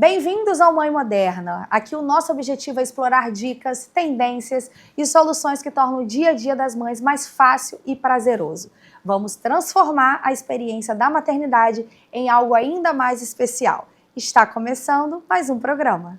Bem-vindos ao Mãe Moderna. Aqui o nosso objetivo é explorar dicas, tendências e soluções que tornam o dia a dia das mães mais fácil e prazeroso. Vamos transformar a experiência da maternidade em algo ainda mais especial. Está começando mais um programa.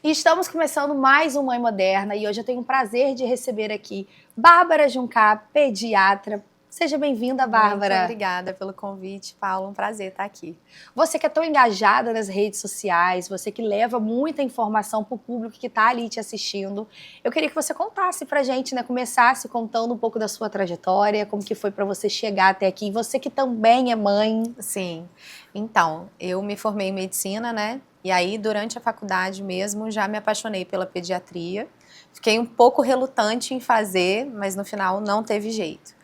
Estamos começando mais um Mãe Moderna e hoje eu tenho o prazer de receber aqui Bárbara Juncá, pediatra. Seja bem-vinda, Bárbara. Muito obrigada pelo convite, Paulo. Um prazer estar aqui. Você que é tão engajada nas redes sociais, você que leva muita informação para o público que está ali te assistindo, eu queria que você contasse pra gente, né? Começasse contando um pouco da sua trajetória, como que foi para você chegar até aqui. Você que também é mãe. Sim. Então, eu me formei em medicina, né? E aí, durante a faculdade mesmo, já me apaixonei pela pediatria. Fiquei um pouco relutante em fazer, mas no final não teve jeito.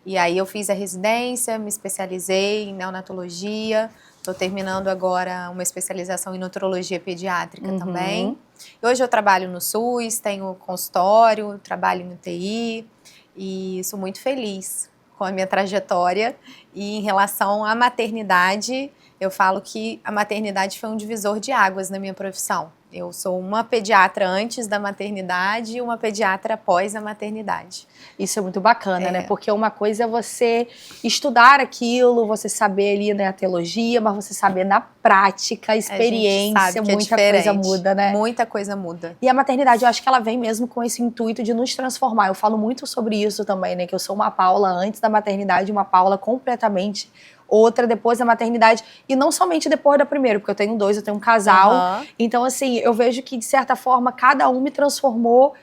E aí eu fiz a residência, me especializei em neonatologia, estou terminando agora uma especialização em nutrologia pediátrica também. E hoje eu trabalho no SUS, tenho consultório, trabalho em UTI e sou muito feliz com a minha trajetória. E em relação à maternidade, eu falo que a maternidade foi um divisor de águas na minha profissão. Eu sou uma pediatra antes da maternidade e uma pediatra após a maternidade. Isso é muito bacana, né? Porque uma coisa é você estudar aquilo, você saber ali, né, a teologia, mas você saber na prática, a experiência, muita coisa muda, né? Muita coisa muda. E a maternidade, eu acho que ela vem mesmo com esse intuito de nos transformar. Eu falo muito sobre isso também, né? Que eu sou uma Paula antes da maternidade, uma Paula completamente outra depois da maternidade, e não somente depois da primeira, porque eu tenho dois, eu tenho um casal, então assim, eu vejo que de certa forma cada um me transformou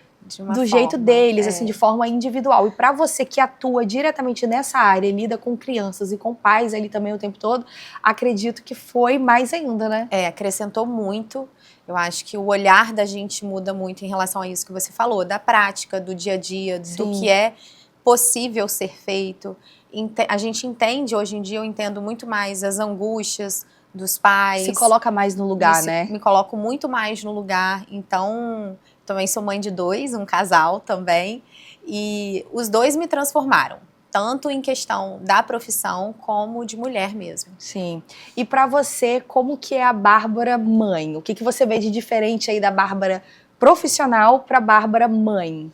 do jeito deles, assim, de forma individual. E para você que atua diretamente nessa área, lida com crianças e com pais ali também o tempo todo, acredito que foi mais ainda, né? Acrescentou muito. Eu acho que o olhar da gente muda muito em relação a isso que você falou, da prática, do dia a dia, do que é possível ser feito. A gente entende, hoje em dia eu entendo muito mais as angústias dos pais. Se coloca mais no lugar, né? Me coloco muito mais no lugar. Então, também sou mãe de dois, um casal também. E os dois me transformaram, tanto em questão da profissão como de mulher mesmo. Sim. E pra você, como que é a Bárbara mãe? O que você vê de diferente aí da Bárbara profissional pra Bárbara mãe?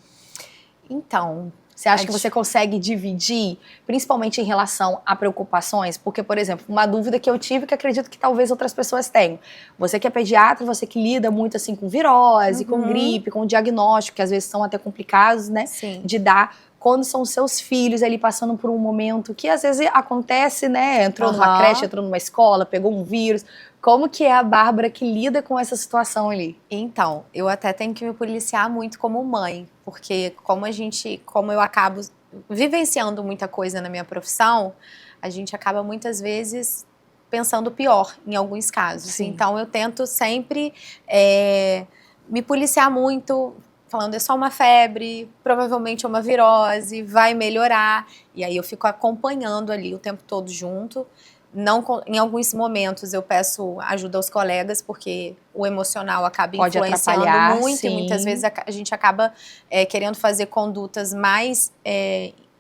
Então, você acha que você consegue dividir, principalmente em relação a preocupações? Porque, por exemplo, uma dúvida que eu tive, que acredito que talvez outras pessoas tenham. Você que é pediatra, você que lida muito assim com virose, com gripe, com diagnóstico, que às vezes são até complicados, né? Sim. De dar. Quando são seus filhos ali passando por um momento que às vezes acontece, né? Entrou numa creche, entrou numa escola, pegou um vírus. Como que é a Bárbara que lida com essa situação ali? Então, eu até tenho que me policiar muito como mãe, porque como eu acabo vivenciando muita coisa na minha profissão, a gente acaba muitas vezes pensando pior em alguns casos. Sim. Então, eu tento sempre me policiar muito, falando, é só uma febre, provavelmente é uma virose, vai melhorar. E aí eu fico acompanhando ali o tempo todo junto. Não, em alguns momentos eu peço ajuda aos colegas, porque o emocional acaba influenciando muito. Sim. E muitas vezes a gente acaba querendo fazer condutas mais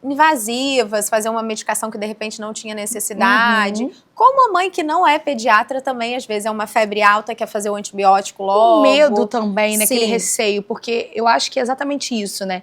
invasivas, fazer uma medicação que de repente não tinha necessidade. Como a mãe que não é pediatra também, às vezes é uma febre alta, quer fazer o antibiótico logo. O medo também, né? Aquele receio, porque eu acho que é exatamente isso, né?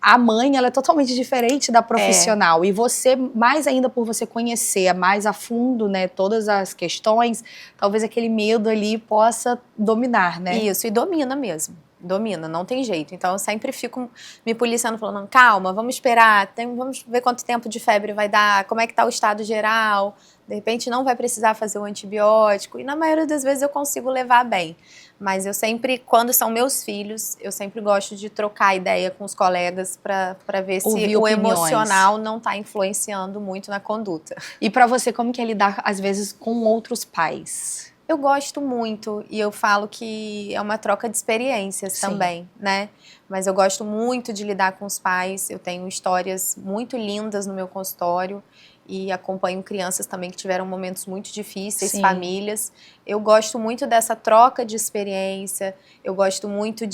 A mãe, ela é totalmente diferente da profissional. E você, mais ainda por você conhecer mais a fundo, né, todas as questões, talvez aquele medo ali possa dominar, né? Isso, e domina mesmo. Domina, não tem jeito. Então eu sempre fico me policiando, falando, calma, vamos esperar, vamos ver quanto tempo de febre vai dar, como é que tá o estado geral, de repente não vai precisar fazer o antibiótico, e na maioria das vezes eu consigo levar bem. Mas eu sempre, quando são meus filhos, eu sempre gosto de trocar ideia com os colegas para ver se o emocional não tá influenciando muito na conduta. E para você, como que é lidar, às vezes, com outros pais? Eu gosto muito, e eu falo que é uma troca de experiências também, né? Mas eu gosto muito de lidar com os pais, eu tenho histórias muito lindas no meu consultório, e acompanho crianças também que tiveram momentos muito difíceis, Sim. famílias. Eu gosto muito dessa troca de experiência, eu gosto muito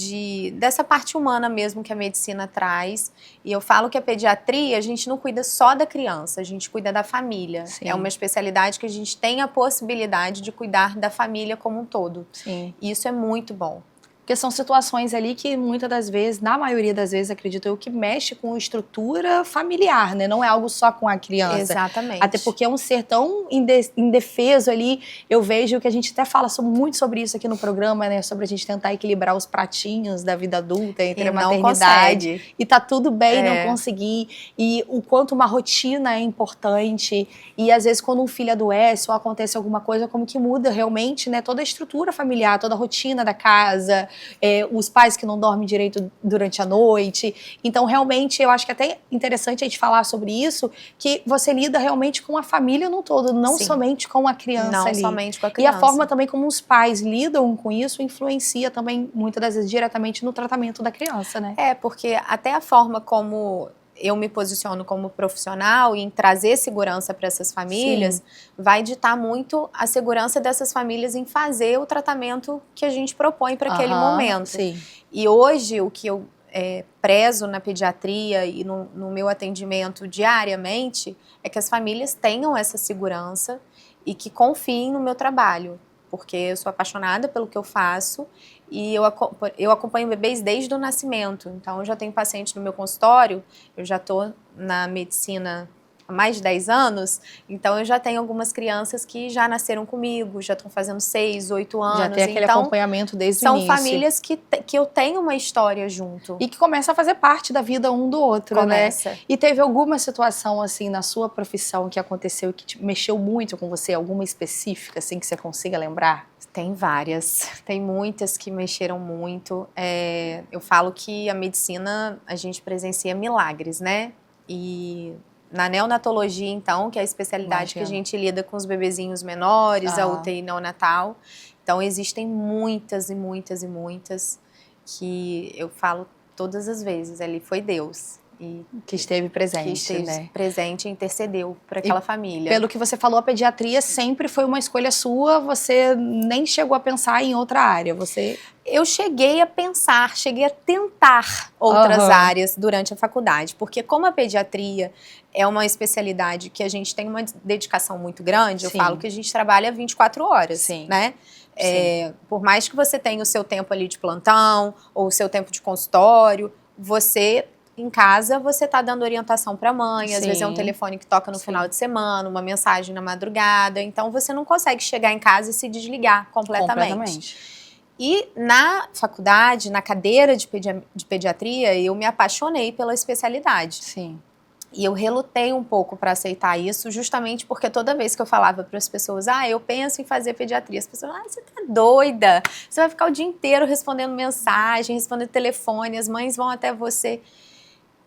dessa parte humana mesmo que a medicina traz. E eu falo que a pediatria, a gente não cuida só da criança, a gente cuida da família. Sim. É uma especialidade que a gente tem a possibilidade de cuidar da família como um todo. Sim. E isso é muito bom. Porque são situações ali que muitas das vezes, na maioria das vezes, acredito eu, que mexe com estrutura familiar, né? Não é algo só com a criança. Exatamente. Até porque é um ser tão indefeso ali. Eu vejo que a gente até fala muito sobre isso aqui no programa, né? Sobre a gente tentar equilibrar os pratinhos da vida adulta entre a maternidade. E tá tudo bem não conseguir. E o quanto uma rotina é importante. E às vezes quando um filho adoece ou acontece alguma coisa, como que muda realmente, né? Toda a estrutura familiar, toda a rotina da casa. Os pais que não dormem direito durante a noite. Então, realmente, eu acho que é até interessante a gente falar sobre isso, que você lida realmente com a família no todo, não Sim. somente com a criança não ali. somente com a criança. E a forma também como os pais lidam com isso influencia também, muitas das vezes, diretamente no tratamento da criança, né? Porque até a forma como eu me posiciono como profissional e em trazer segurança para essas famílias, sim, vai ditar muito a segurança dessas famílias em fazer o tratamento que a gente propõe para aquele momento. Sim. E hoje, o que eu prezo na pediatria e no meu atendimento diariamente é que as famílias tenham essa segurança e que confiem no meu trabalho, porque eu sou apaixonada pelo que eu faço e eu acompanho bebês desde o nascimento. Então, eu já tenho paciente no meu consultório, eu já estou na medicina há mais de 10 anos, então eu já tenho algumas crianças que já nasceram comigo, já estão fazendo 6, 8 anos. Já tem aquele então, acompanhamento desde o são início. famílias que eu tenho uma história junto. E que começa a fazer parte da vida um do outro, começa, né? E teve alguma situação, assim, na sua profissão que aconteceu e que mexeu muito com você? Alguma específica, assim, que você consiga lembrar? Tem várias, tem muitas que mexeram muito. Eu falo que a medicina, a gente presencia milagres, né? E na neonatologia, então, que é a especialidade que a gente lida com os bebezinhos menores, a UTI neonatal. Então, existem muitas e muitas e muitas que eu falo todas as vezes, ali foi Deus. E que esteve presente, que esteve, né? presente e intercedeu para aquela família. Pelo que você falou, a pediatria sempre foi uma escolha sua, você nem chegou a pensar em outra área, Eu cheguei a pensar, cheguei a tentar outras áreas durante a faculdade, porque como a pediatria é uma especialidade que a gente tem uma dedicação muito grande, eu falo que a gente trabalha 24 horas, né? Por mais que você tenha o seu tempo ali de plantão, ou o seu tempo de consultório, você... Em casa, você está dando orientação para a mãe, às vezes é um telefone que toca no final de semana, uma mensagem na madrugada, então você não consegue chegar em casa e se desligar completamente. E na faculdade, na cadeira de pediatria, eu me apaixonei pela especialidade. E eu relutei um pouco para aceitar isso, justamente porque toda vez que eu falava para as pessoas, eu penso em fazer pediatria, as pessoas, você tá doida, você vai ficar o dia inteiro respondendo mensagem, respondendo telefone, as mães vão até você.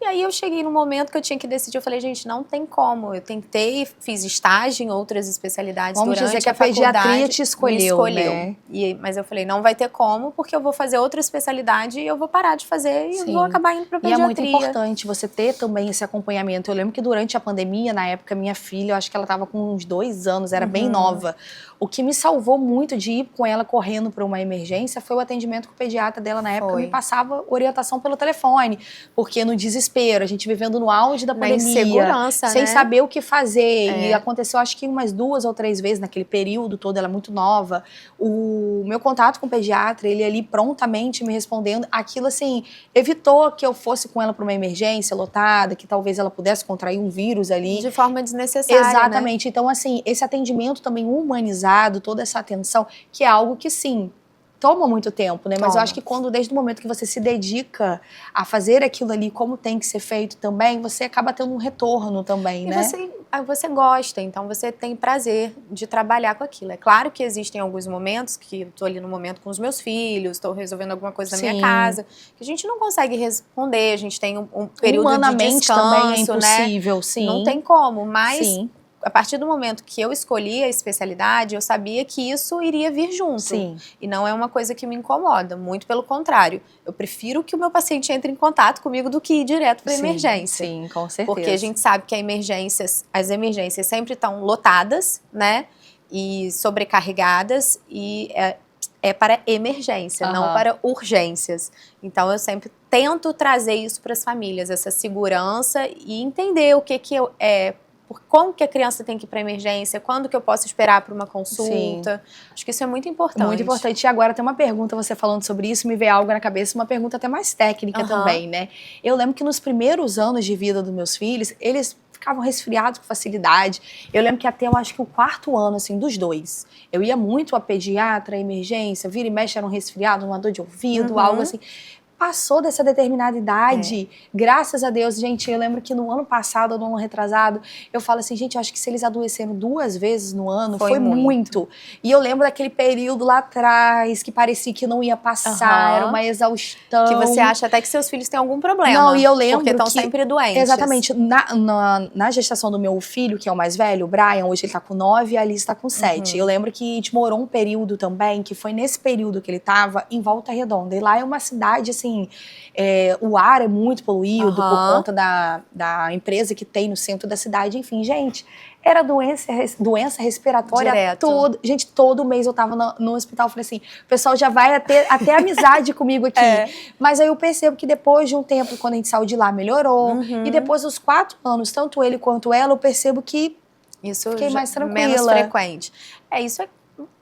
E aí eu cheguei no momento que eu tinha que decidir, eu falei, gente, não tem como. Eu tentei, fiz estágio em outras especialidades durante a faculdade. Vamos dizer que a pediatria te escolheu, né? Mas eu falei, não vai ter como, porque eu vou fazer outra especialidade e eu vou parar de fazer e eu vou acabar indo pra pediatria. E é muito importante você ter também esse acompanhamento. Eu lembro que durante a pandemia, na época, minha filha, eu acho que ela estava com uns 2 anos, era bem nova. O que me salvou muito de ir com ela correndo para uma emergência foi o atendimento com o pediatra dela na época, me passava orientação pelo telefone, porque no desespero, a gente vivendo no auge da pandemia, insegurança, sem saber o que fazer, e aconteceu acho que umas 2 ou 3 vezes naquele período todo, ela muito nova, o meu contato com o pediatra, ele ali prontamente me respondendo, aquilo assim, evitou que eu fosse com ela para uma emergência lotada, que talvez ela pudesse contrair um vírus ali. De forma desnecessária, exatamente, né? Então assim, esse atendimento também humanizado, toda essa atenção, que é algo que sim, toma muito tempo, né? Mas eu acho que desde o momento que você se dedica a fazer aquilo ali como tem que ser feito também, você acaba tendo um retorno também, né? E você gosta, então você tem prazer de trabalhar com aquilo. É claro que existem alguns momentos que eu tô ali no momento com os meus filhos, estou resolvendo alguma coisa na minha casa, que a gente não consegue responder, a gente tem um período de descanso, também é impossível, né? Não tem como, mas a partir do momento que eu escolhi a especialidade, eu sabia que isso iria vir junto. Sim. E não é uma coisa que me incomoda, muito pelo contrário. Eu prefiro que o meu paciente entre em contato comigo do que ir direto para emergência. Sim, com certeza. Porque a gente sabe que as emergências sempre estão lotadas, né? E sobrecarregadas, e é para emergência, não para urgências. Então, eu sempre tento trazer isso para as famílias, essa segurança e entender o que como que a criança tem que ir para emergência, quando que eu posso esperar para uma consulta. Sim. Acho que isso é muito importante. Muito importante. E agora tem uma pergunta, você falando sobre isso, me veio algo na cabeça, uma pergunta até mais técnica também, né? Eu lembro que nos primeiros anos de vida dos meus filhos, eles ficavam resfriados com facilidade. Eu lembro que até, eu acho que o 4º ano, assim, dos 2, eu ia muito a pediatra, a emergência, vira e mexe, era um resfriado, uma dor de ouvido, algo assim. Passou dessa determinada idade, graças a Deus, gente, eu lembro que no ano passado, no ano retrasado, eu falo assim, gente, eu acho que se eles adoeceram 2 vezes no ano, foi muito. E eu lembro daquele período lá atrás, que parecia que não ia passar, era uma exaustão. Que você acha até que seus filhos têm algum problema. Não, e eu lembro porque estão sempre doentes. Exatamente, na gestação do meu filho, que é o mais velho, o Brian, hoje ele tá com 9 e a Alice tá com 7. Eu lembro que a gente morou um período também, que foi nesse período que ele tava, em Volta Redonda. E lá é uma cidade, assim, o ar é muito poluído por conta da empresa que tem no centro da cidade. Enfim, gente, era doença respiratória toda. Gente, todo mês eu tava no hospital, falei assim, o pessoal já vai até amizade comigo aqui. Mas aí eu percebo que depois de um tempo, quando a gente saiu de lá, melhorou. E depois dos 4 anos, tanto ele quanto ela, eu percebo que isso fiquei mais tranquila. Menos frequente. Isso é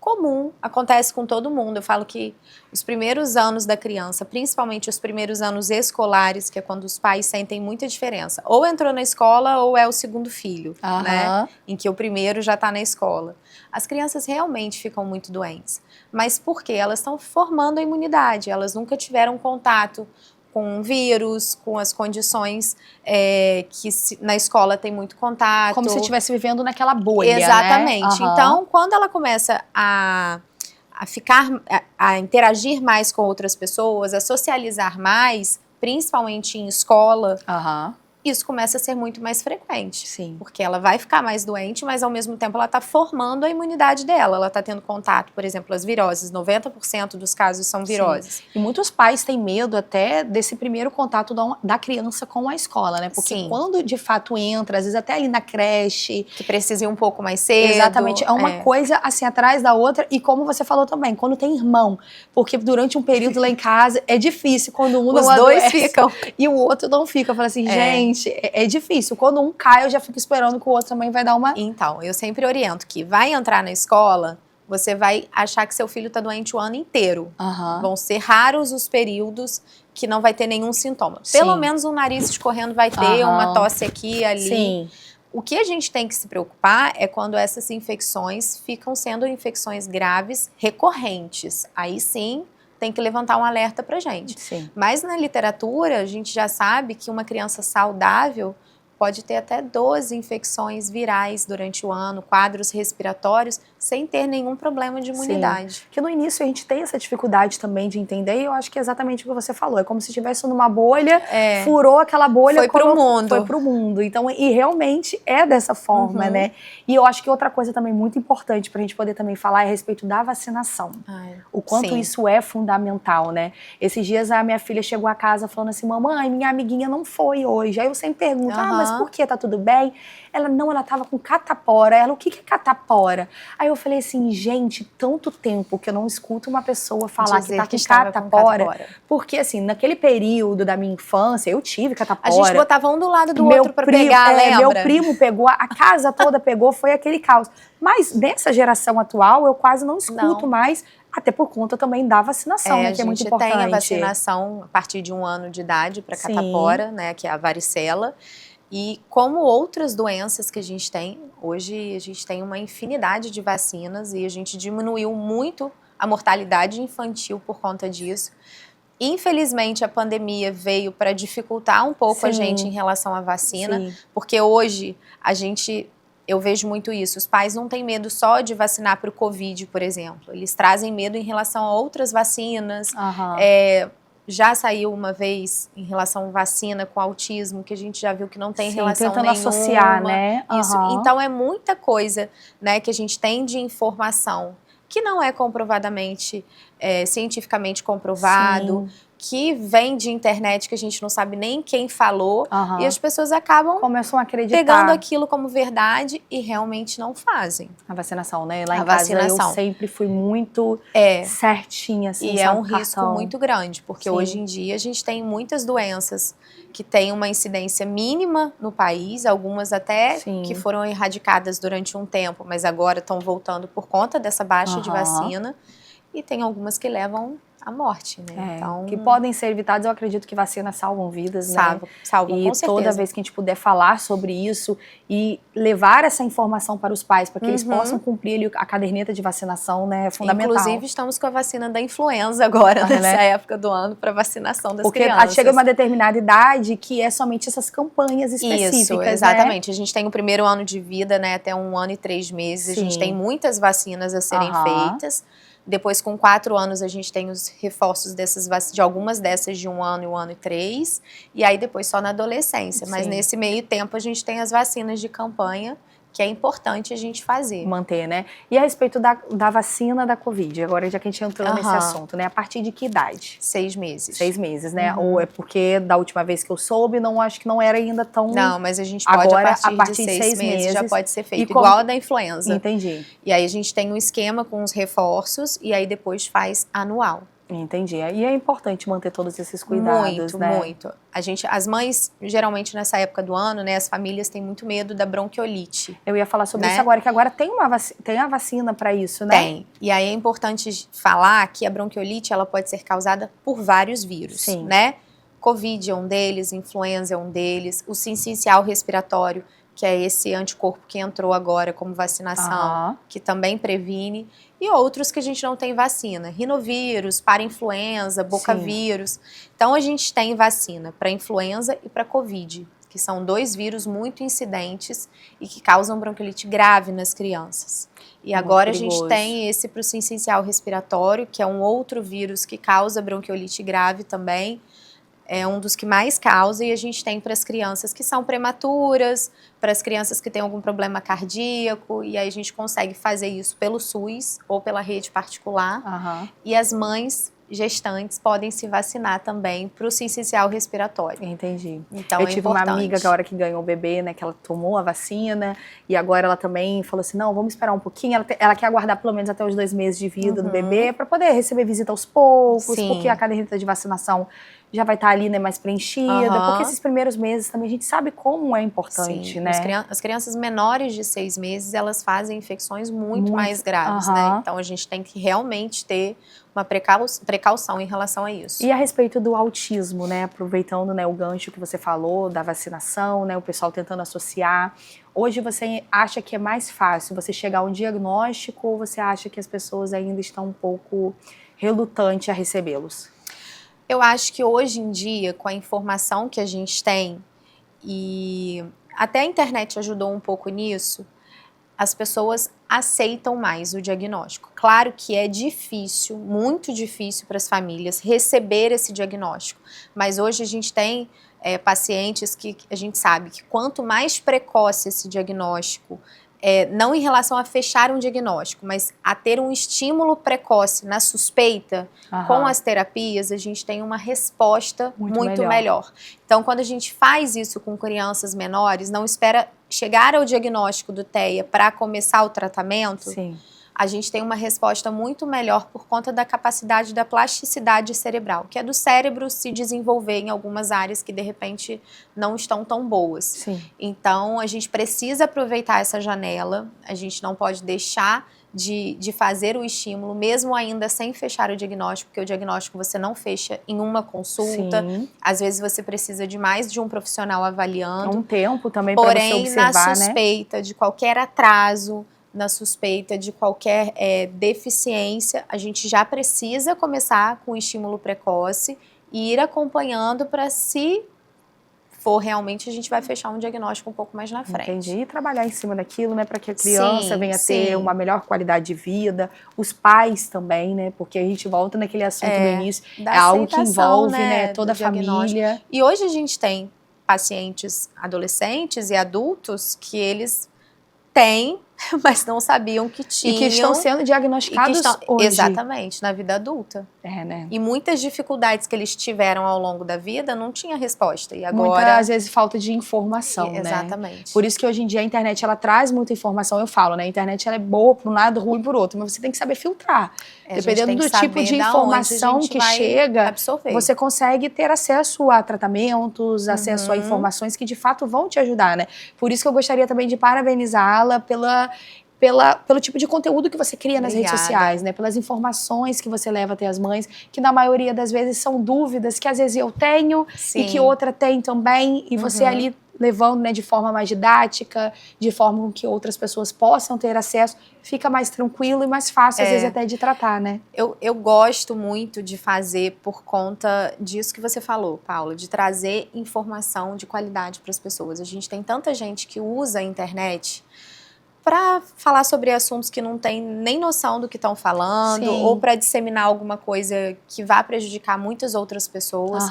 comum, acontece com todo mundo. Eu falo que os primeiros anos da criança, principalmente os primeiros anos escolares, que é quando os pais sentem muita diferença. Ou entrou na escola ou é o segundo filho, né? Em que o primeiro já está na escola. As crianças realmente ficam muito doentes. Mas por quê? Elas estão formando a imunidade, elas nunca tiveram contato com vírus, com as condições que na escola tem muito contato. Como se estivesse vivendo naquela bolha, exatamente. Né? Então, quando ela começa a interagir mais com outras pessoas, a socializar mais, principalmente em escola, isso começa a ser muito mais frequente. Sim. Porque ela vai ficar mais doente, mas ao mesmo tempo ela está formando a imunidade dela. Ela está tendo contato, por exemplo, as viroses. 90% dos casos são viroses. Sim. E muitos pais têm medo até desse primeiro contato da criança com a escola, né? Porque quando de fato entra, às vezes até ali na creche... Que precisa ir um pouco mais cedo. Exatamente. É uma coisa assim atrás da outra. E como você falou também, quando tem irmão. Porque durante um período lá em casa é difícil quando um os dois ficam. E o outro não fica. Eu falo assim, gente... É difícil. Quando um cai, eu já fico esperando que o outro também vai dar uma... Então, eu sempre oriento que vai entrar na escola, você vai achar que seu filho está doente o ano inteiro. Vão ser raros os períodos que não vai ter nenhum sintoma. Pelo menos um nariz escorrendo vai ter, uma tosse aqui e ali. Sim. O que a gente tem que se preocupar é quando essas infecções ficam sendo infecções graves recorrentes. Aí sim... tem que levantar um alerta pra gente. Sim. Mas na literatura, a gente já sabe que uma criança saudável pode ter até 12 infecções virais durante o ano, quadros respiratórios, sem ter nenhum problema de imunidade. Sim. Porque no início a gente tem essa dificuldade também de entender, e eu acho que é exatamente o que você falou. É como se estivesse numa bolha, furou aquela bolha... Foi pro mundo. Foi pro mundo. Então, e realmente é dessa forma, né? E eu acho que outra coisa também muito importante pra gente poder também falar é a respeito da vacinação. O quanto isso é fundamental, né? Esses dias a minha filha chegou a casa falando assim, mamãe, minha amiguinha não foi hoje. Aí eu sempre pergunto, mas por que? Tá tudo bem? Ela, não, ela tava com catapora. Ela, o que é catapora? Aí eu falei assim, gente, tanto tempo que eu não escuto uma pessoa falar que tá com catapora. Porque assim, naquele período da minha infância, eu tive catapora. A gente botava um do lado do outro pra pegar, lembra? Meu primo pegou, a casa toda pegou, foi aquele caos. Mas nessa geração atual, eu quase não escuto mais, até por conta também da vacinação, né, que é muito importante. A gente tem a vacinação a partir de 1 ano de idade para catapora, né, que é a varicela. E como outras doenças que a gente tem, hoje a gente tem uma infinidade de vacinas e a gente diminuiu muito a mortalidade infantil por conta disso. Infelizmente, a pandemia veio para dificultar um pouco a gente em relação à vacina, porque hoje eu vejo muito isso, os pais não têm medo só de vacinar para o Covid, por exemplo, eles trazem medo em relação a outras vacinas, já saiu uma vez em relação à vacina com autismo, que a gente já viu que não tem Sim, relação tentando nenhuma. associar, né? Isso. Então é muita coisa, né, que a gente tem de informação que não é comprovadamente, cientificamente comprovado, Sim. que vem de internet que a gente não sabe nem quem falou, e as pessoas acabam começam a acreditar. pegando aquilo como verdade e realmente não fazem. A vacinação, né? Lá A em casa vacinação. eu sempre fui muito certinha, assim, E é um risco muito grande, porque hoje em dia a gente tem muitas doenças que têm uma incidência mínima no país, algumas até que foram erradicadas durante um tempo, mas agora estão voltando por conta dessa baixa de vacina, e tem algumas que levam à morte, né? Então, que podem ser evitadas, eu acredito que vacinas salvam vidas, né? Salvam, e com certeza. toda vez que a gente puder falar sobre isso e levar essa informação para os pais, para que eles possam cumprir ali a caderneta de vacinação, né? É fundamental. Inclusive, estamos com a vacina da influenza agora, nessa época do ano, para vacinação das crianças. Porque chega uma determinada idade que é somente essas campanhas específicas, Isso, exatamente. A gente tem o primeiro ano de vida, né, até 1 ano e 3 meses. A gente tem muitas vacinas a serem feitas. Depois, com 4 anos, a gente tem os reforços de algumas dessas de 1 ano e 1 ano e 3. E aí, depois, só na adolescência. Mas nesse meio tempo, a gente tem as vacinas de campanha, que é importante a gente fazer. Manter, né? E a respeito da vacina da Covid, agora já que a gente entrou nesse assunto, né? A partir de que idade? 6 meses. 6 meses, né? Ou é porque da última vez que eu soube, acho que não era ainda tão... Não, mas a gente pode, agora, a partir de 6 meses, já pode ser feito, igual a da influenza. Entendi. E aí a gente tem um esquema com os reforços e aí depois faz anual. Entendi. E é importante manter todos esses cuidados, né? Muito. As mães, geralmente nessa época do ano, né, as famílias têm muito medo da bronquiolite. Eu ia falar sobre isso agora, que agora tem a vacina para isso, né? Tem. E aí é importante falar que a bronquiolite, ela pode ser causada por vários vírus, né? Covid é um deles, influenza é um deles, o sincicial respiratório, que é esse anticorpo que entrou agora como vacinação, que também previne, e outros que a gente não tem vacina, rinovírus, parainfluenza, bocavírus. Então a gente tem vacina para influenza e para Covid, que são 2 vírus muito incidentes e que causam bronquiolite grave nas crianças. E agora a gente tem esse para o sincicial respiratório, que é um outro vírus que causa bronquiolite grave também. É um dos que mais causa, e a gente tem para as crianças que são prematuras, para as crianças que têm algum problema cardíaco, e aí a gente consegue fazer isso pelo SUS ou pela rede particular. E as mães gestantes podem se vacinar também para o sincicial respiratório. Entendi. Então, eu tive uma amiga que a hora que ganhou o bebê, né, que ela tomou a vacina, e agora ela também falou assim, não, vamos esperar um pouquinho, ela quer aguardar pelo menos até os 2 meses de vida do bebê, para poder receber visita aos poucos, porque a caderneta de vacinação já vai estar ali, né, mais preenchida, porque esses primeiros meses também a gente sabe como é importante, né? As crianças menores de 6 meses, elas fazem infecções muito mais graves, né? Então a gente tem que realmente ter uma precaução em relação a isso. E a respeito do autismo, né, aproveitando, né, o gancho que você falou da vacinação, né, o pessoal tentando associar, hoje você acha que é mais fácil você chegar a um diagnóstico ou você acha que as pessoas ainda estão um pouco relutantes a recebê-los? Eu acho que hoje em dia, com a informação que a gente tem, e até a internet ajudou um pouco nisso, as pessoas aceitam mais o diagnóstico. Claro que é difícil, muito difícil para as famílias receber esse diagnóstico, mas hoje a gente tem pacientes que a gente sabe que quanto mais precoce esse diagnóstico, não em relação a fechar um diagnóstico, mas a ter um estímulo precoce na suspeita, com as terapias, a gente tem uma resposta muito melhor. Então, quando a gente faz isso com crianças menores, não espera chegar ao diagnóstico do TEA para começar o tratamento, a gente tem uma resposta muito melhor por conta da capacidade da plasticidade cerebral, que é do cérebro se desenvolver em algumas áreas que, de repente, não estão tão boas. Então, a gente precisa aproveitar essa janela, a gente não pode deixar de fazer o estímulo, mesmo ainda sem fechar o diagnóstico, porque o diagnóstico você não fecha em uma consulta. Às vezes você precisa de mais de um profissional avaliando. Um tempo também para você observar, na suspeita de qualquer atraso, na suspeita de qualquer deficiência, a gente já precisa começar com o estímulo precoce e ir acompanhando para, se for realmente, a gente vai fechar um diagnóstico um pouco mais na frente. Entendi. E trabalhar em cima daquilo, né, para que a criança Sim, venha sim. ter uma melhor qualidade de vida, os pais também, né, porque a gente volta naquele assunto do início, Da é algo que aceitação, envolve, né, toda a do diagnóstico. família. E hoje a gente tem pacientes adolescentes e adultos que eles têm, mas não sabiam que tinham. E que estão sendo diagnosticados hoje. Exatamente, na vida adulta. É, né? E muitas dificuldades que eles tiveram ao longo da vida não tinha resposta. E agora... Muitas vezes falta de informação, né? Exatamente. Por isso que hoje em dia a internet, ela traz muita informação, eu falo, né? A internet, ela é boa por um lado, ruim por outro, mas você tem que saber filtrar. Dependendo do tipo de informação que chega, absorver. Você consegue ter acesso a tratamentos, acesso a informações que de fato vão te ajudar, né? Por isso que eu gostaria também de parabenizá-la pelo tipo de conteúdo que você cria nas redes sociais, né? Pelas informações que você leva até as mães, que na maioria das vezes são dúvidas que às vezes eu tenho e que outra tem também, e você ali levando, né, de forma mais didática, de forma que outras pessoas possam ter acesso, fica mais tranquilo e mais fácil, às vezes, até de tratar, né? Eu gosto muito de fazer por conta disso que você falou, Paula, de trazer informação de qualidade para as pessoas. A gente tem tanta gente que usa a internet para falar sobre assuntos que não tem nem noção do que estão falando, ou para disseminar alguma coisa que vá prejudicar muitas outras pessoas.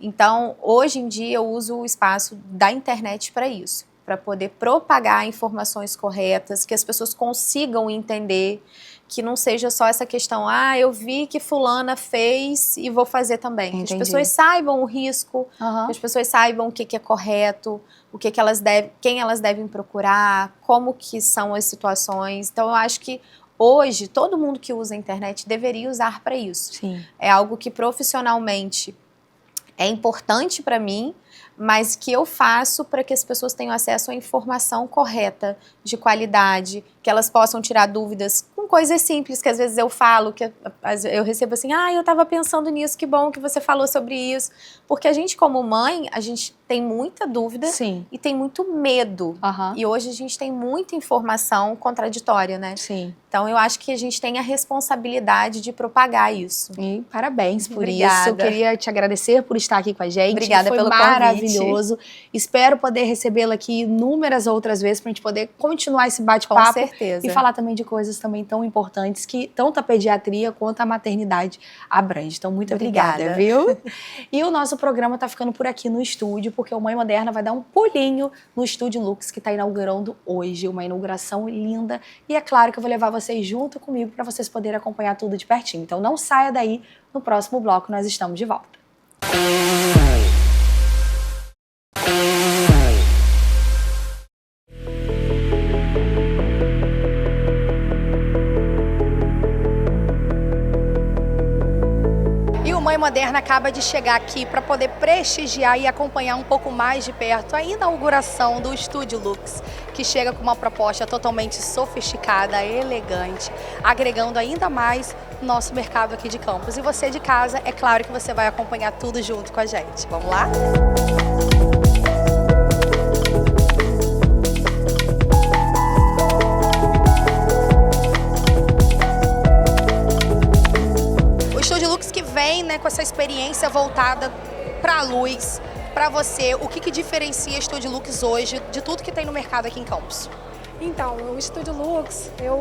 Então, hoje em dia, eu uso o espaço da internet para isso, para poder propagar informações corretas, que as pessoas consigam entender, que não seja só essa questão, eu vi que fulana fez e vou fazer também. Que as pessoas saibam o risco, que as pessoas saibam o que é correto, o que elas quem elas devem procurar, como que são as situações. Então, eu acho que hoje, todo mundo que usa a internet deveria usar para isso. Sim. É algo que profissionalmente é importante para mim, mas que eu faço para que as pessoas tenham acesso à informação correta, de qualidade, que elas possam tirar dúvidas com coisas simples, que às vezes eu falo, que eu recebo assim, eu estava pensando nisso, que bom que você falou sobre isso. Porque a gente, como mãe, a gente tem muita dúvida e tem muito medo. E hoje a gente tem muita informação contraditória, né? Sim. Então, eu acho que a gente tem a responsabilidade de propagar isso. E parabéns por isso. Eu queria te agradecer por estar aqui com a gente. Obrigada pelo convite. Foi maravilhoso. Espero poder recebê-la aqui inúmeras outras vezes para a gente poder continuar esse bate-papo. Com certeza. E falar também de coisas também tão importantes que tanto a pediatria quanto a maternidade abrange. Então, muito obrigada, viu? E o nosso programa tá ficando por aqui no estúdio, porque o Mãe Moderna vai dar um pulinho no Estúdio Lux, que está inaugurando hoje. Uma inauguração linda. E é claro que eu vou levar vocês junto comigo para vocês poderem acompanhar tudo de pertinho. Então, não saia daí. No próximo bloco, nós estamos de volta. Mãe Moderna acaba de chegar aqui para poder prestigiar e acompanhar um pouco mais de perto a inauguração do Estúdio Lux, que chega com uma proposta totalmente sofisticada, elegante, agregando ainda mais o nosso mercado aqui de Campos. E você de casa, é claro que você vai acompanhar tudo junto com a gente. Vamos lá? Vem, né, com essa experiência voltada para a luz, para você, o que diferencia Estúdio Lux hoje de tudo que tem no mercado aqui em Campos? Então, o Estúdio Lux, eu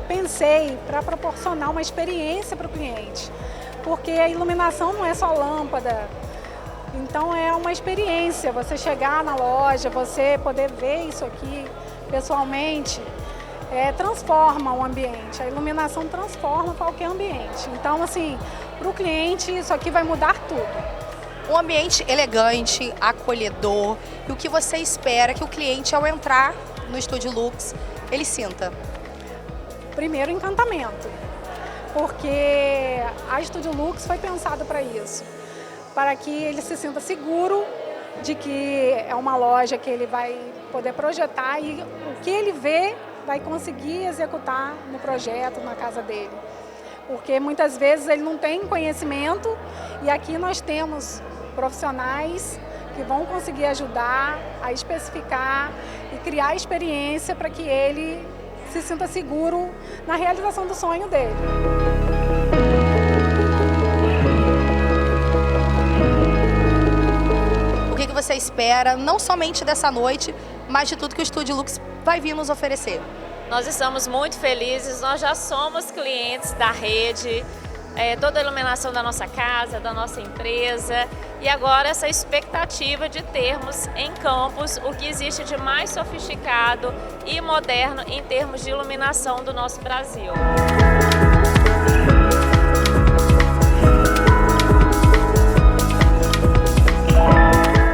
pensei para proporcionar uma experiência para o cliente, porque a iluminação não é só lâmpada, então é uma experiência, você chegar na loja, você poder ver isso aqui pessoalmente, transforma o ambiente, a iluminação transforma qualquer ambiente. Então, assim, para o cliente isso aqui vai mudar tudo. Um ambiente elegante, acolhedor, e o que você espera que o cliente, ao entrar no Estúdio Lux, ele sinta? Primeiro, encantamento, porque a Estúdio Lux foi pensada para isso, para que ele se sinta seguro de que é uma loja que ele vai poder projetar e o que ele vê vai conseguir executar no projeto, na casa dele. Porque muitas vezes ele não tem conhecimento e aqui nós temos profissionais que vão conseguir ajudar a especificar e criar experiência para que ele se sinta seguro na realização do sonho dele. O que você espera, não somente dessa noite, mas de tudo que o Estúdio Lux vai vir nos oferecer? Nós estamos muito felizes, nós já somos clientes da rede, toda a iluminação da nossa casa, da nossa empresa, e agora essa expectativa de termos em Campos o que existe de mais sofisticado e moderno em termos de iluminação do nosso Brasil.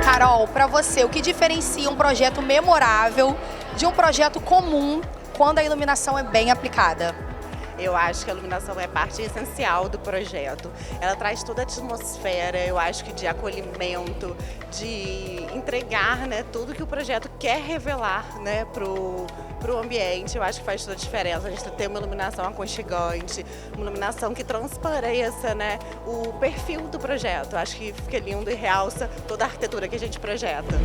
Carol, para você, o que diferencia um projeto memorável de um projeto comum quando a iluminação é bem aplicada? Eu acho que a iluminação é parte essencial do projeto. Ela traz toda a atmosfera, eu acho que de acolhimento, de entregar, né, tudo que o projeto quer revelar, né, pro ambiente. Eu acho que faz toda a diferença. A gente tem uma iluminação aconchegante, uma iluminação que transpareça, né, o perfil do projeto. Eu acho que fica lindo e realça toda a arquitetura que a gente projeta.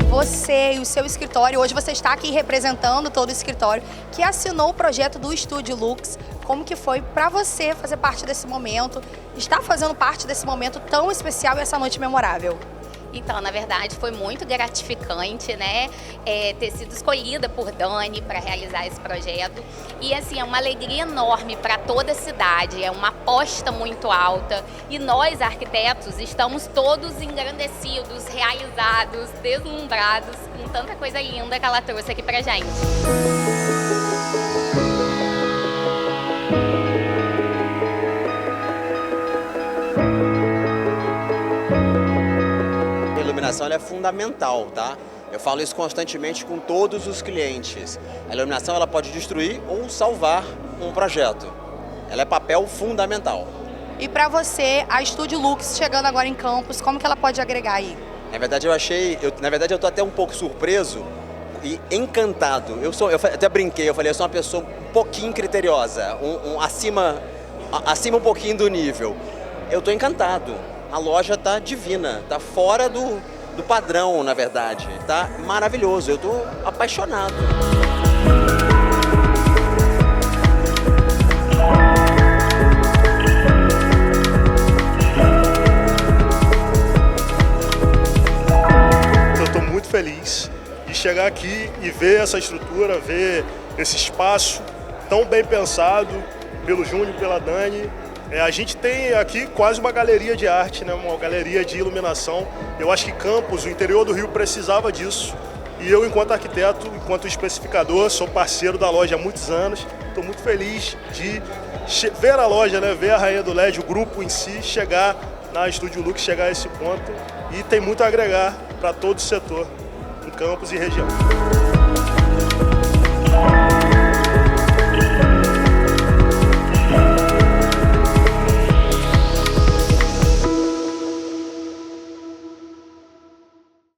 Você e o seu escritório, hoje você está aqui representando todo o escritório que assinou o projeto do Estúdio Lux. Como que foi para você fazer parte desse momento, estar fazendo parte desse momento tão especial e essa noite memorável? Então, na verdade, foi muito gratificante, né, ter sido escolhida por Dani para realizar esse projeto. E, assim, é uma alegria enorme para toda a cidade, é uma aposta muito alta. E nós, arquitetos, estamos todos engrandecidos, realizados, deslumbrados com tanta coisa linda que ela trouxe aqui pra gente. A iluminação ela é fundamental, tá? Eu falo isso constantemente com todos os clientes. A iluminação ela pode destruir ou salvar um projeto. Ela é papel fundamental. E para você, a Estúdio Lux chegando agora em Campos, como que ela pode agregar aí? Na verdade eu tô até um pouco surpreso e encantado. Eu até brinquei, eu falei, eu sou uma pessoa um pouquinho criteriosa, acima um pouquinho do nível. Eu tô encantado. A loja tá divina, tá fora do padrão, na verdade. Tá maravilhoso, eu tô apaixonado. Eu tô muito feliz de chegar aqui e ver essa estrutura, ver esse espaço tão bem pensado pelo Júnior e pela Dani. A gente tem aqui quase uma galeria de arte, né? Uma galeria de iluminação. Eu acho que Campos, o interior do Rio, precisava disso. E eu, enquanto arquiteto, enquanto especificador, sou parceiro da loja há muitos anos. Estou muito feliz de ver a loja, né? Ver a Rainha do LED, o grupo em si, chegar na Estúdio Lux, chegar a esse ponto. E tem muito a agregar para todo o setor, em Campos e região.